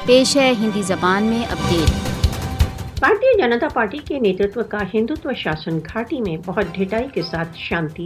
پیش ہے ہندی زبان میں اپڈیٹ۔ بھارتیہ جنتا پارٹی کے نیترتو کا ہندوتو شاسن گھاٹی میں بہت ڈھٹائی کے ساتھ شانتی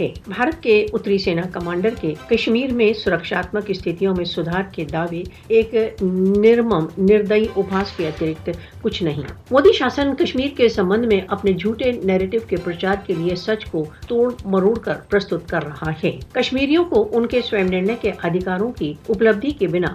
ہے۔ بھارت کے اتری سینا کمانڈر کے کشمیر میں سرکشاتمک استھتیوں میں سدھار کے دعوے ایک نرمم نردئی ابھاس کے اترکت کچھ نہیں۔ مودی شاسن کشمیر کے سمبند میں اپنے جھوٹے نیریٹو کے پرچار کے لیے سچ کو توڑ مروڑ کر پرستت کر رہا ہے۔ کشمیریوں کو ان کے سویم نرنے کے ادھیکاروں کی اپلبدھی کے بنا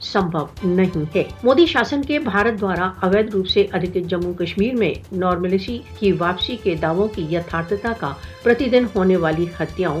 سمبھو نہیں ہے۔ مودی شاسن کے بھارت دوارا اویدھ روپ سے ادھکت جموں کشمیر میں نارملسی کی واپسی کے دعووں کی یتھارتھتا کا پرتی دن ہونے والی ہتیاؤں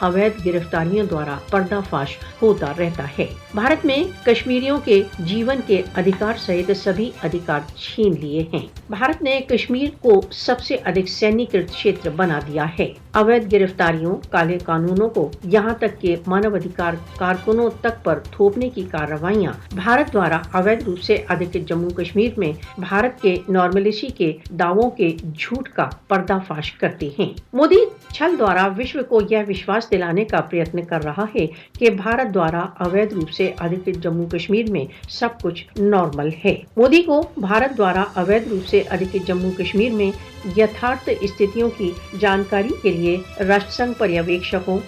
اویدھ گرفتاریوں دوارا پردہ فاش ہوتا رہتا ہے۔ بھارت میں کشمیریوں کے جیون کے ادھیکار سہت سبھی ادھیکار چھین لیے ہیں۔ بھارت نے کشمیر کو سب سے ادھک سینیکرت چھیتر بنا دیا ہے۔ اویدھ گرفتاریوں، کالے قانونوں کو یہاں تک کہ مانو ادھیکار کارکنوں تک پر تھوپنے کی کارروائیاں بھارت دوارا اویدھ روپ سے ادھکت جموں کشمیر میں بھارت کے نارملسی کے دعووں کے جھوٹ کا پردہ فاش کرتے ہیں۔ مودی چھل دوارا وشو کو یہ وشواس دلانے کا پریتن کر رہا ہے کہ بھارت دوارا اویدھ روپ سے ادھکت جموں کشمیر میں سب کچھ نارمل ہے۔ مودی کو بھارت دوارا اویدھ روپ سے ادھکت جموں کشمیر میں یتھارتھ استھتیوں کی جانکاری کے لیے راشٹر سنگھ پریویکشکوں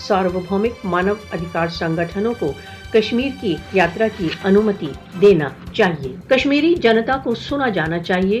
ساروبھومک مانو ادھیکار سنگٹھنوں کو کشمیر کی یاترا کی انومتی دینا چاہیے۔ کشمیری جنتا کو سنا جانا چاہیے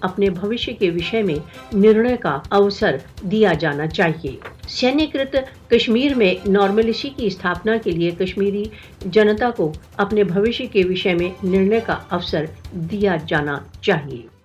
اپنے بھوشیہ کے وشے میں نرنے کا اوسر دیا جانا چاہیے۔ سینیکرت کشمیر میں نارملسی کی استھاپنا کے لیے کشمیری جنتا کو اپنے بھوشیہ کے وشے میں نرنے کا اوسر دیا جانا چاہیے۔